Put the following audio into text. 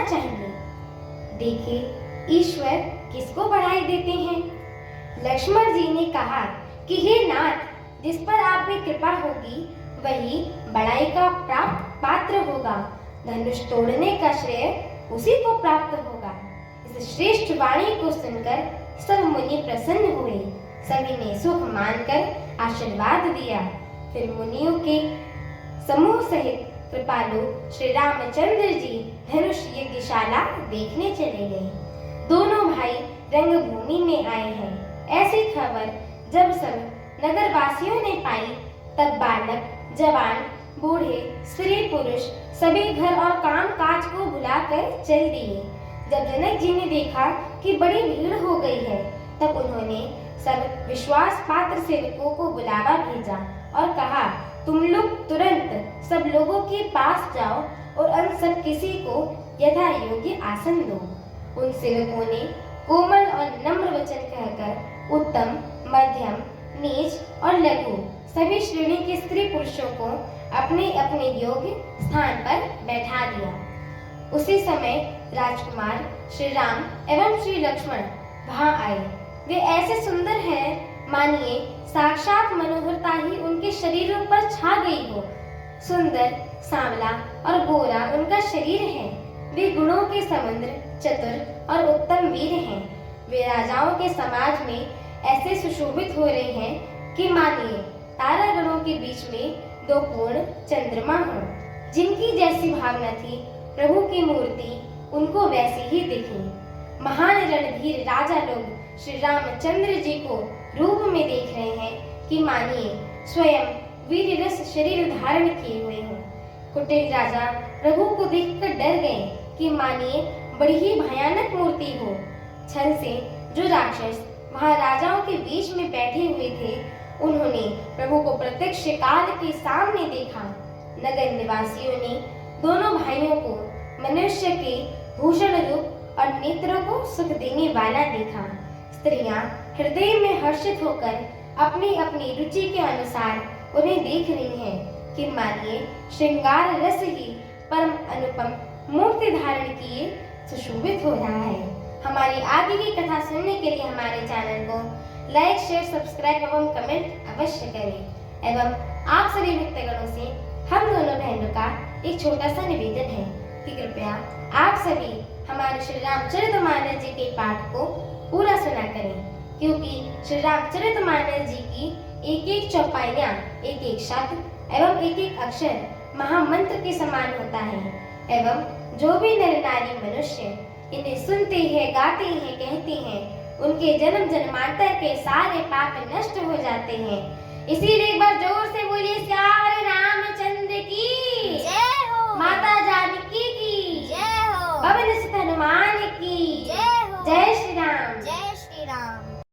चाहिए। देखिए, ईश्वर किसको बढ़ाई देते हैं। लक्ष्मण जी ने कहा कि हे नाथ, जिस पर आप में कृपा होगी वही बड़ाई का प्राप्त पात्र होगा। धनुष तोड़ने का श्रेय उसी को प्राप्त होगा। इस श्रेष्ठ वाणी को सुनकर सब मुनि प्रसन्न हुए। सभी ने सुख मानकर आशीर्वाद दिया। फिर मुनियों के समूह सहित कृपालु श्री रामचंद्र जी धनुष यज्ञशाला देखने चले गए। दोनों भाई रंगभूमि में आए हैं, ऐसी खबर जब सब नगरवासियों ने पाई, तब बालक, जवान, बूढ़े, स्त्री पुरुष सभी घर और काम काज को भुलाकर चल दिए। जब जनक जी ने देखा कि बड़ी भीड़ हो गई है, तब उन्होंने सब विश्वास पात्र सेवकों को बुलावा भेजा और कहा, तुम लोग तुरंत सब लोगों के पास जाओ और उन सब किसी को यथा योग्य आसन दो। उन सेवकों ने कोमल और नम्र वचन कहकर उत्तम, मध्यम, नीच और लघु सभी श्रेणी के स्त्री पुरुषों को अपने अपने योग्य स्थान पर बैठा दिया। उसी समय राजकुमार श्री राम एवं श्री लक्ष्मण वहां आए। वे ऐसे सुंदर हैं, मानिए साक्षात मनोहरता ही उनके शरीरों पर छा गई हो। सुंदर, सांवला और गोरा उनका शरीर है। वे गुणों के समुद्र, चतुर और उत्तम वीर हैं। वे राजाओं के समाज में ऐसे सुशोभित हो रहे हैं कि मानिए तारागणों के बीच में दो पूर्ण चंद्रमा हो। जिनकी जैसी भावना थी, प्रभु की मूर्ति उनको वैसी ही दिखी। महान रणधीर राजा लोग श्री रामचंद्र जी को रूप में देख रहे हैं कि मानिए स्वयं वीर रस शरीर धारण किए हुए हों। कुटिल राजा प्रभु को देखकर डर गए कि मानिए बड़ी ही भयानक मूर्ति हो। छल से जो राक्षस वहां राजाओं के बीच में बैठे हुए थे, उन्होंने प्रभु को प्रत्यक्ष काल के सामने देखा। नगर निवासियों ने दोनों भाइयों को मनुष्य के भूषण रूप और नेत्रों को सुख देने वाला देखा। स्त्रियां हृदय में हर्षित होकर अपनी अपनी रुचि के अनुसार उन्हें देख रही हैं कि मानिए श्रृंगार रस ही परम अनुपम मूर्ति धारण किए सुशोभित हो रहा है। हमारी आगे की कथा सुनने के लिए हमारे चैनल को लाइक, शेयर, सब्सक्राइब एवं कमेंट अवश्य करें। एवं आप सभी भक्तगणों से हम दोनों बहनों का एक छोटा सा निवेदन है कि कृपया आप सभी हमारे श्री रामचरितमानस जी के पाठ को पूरा सुना करें, क्योंकि श्री रामचरितमानस जी की एक एक चौपाइयाँ, एक एक शब्द एवं एक एक अक्षर महामंत्र के समान होता है। एवं जो भी नर नारी मनुष्य इन्हें सुनते हैं, गाते हैं, कहते हैं, उनके जन्म जन्मांतर के सारे पाप नष्ट हो जाते हैं। इसीलिए एक बार जोर से बोलिए, श्याम रामचंद्र की जय हो, माता जानकी की जय हो, पवन सुत हनुमान की जय हो, जय श्री राम। जय श्री राम।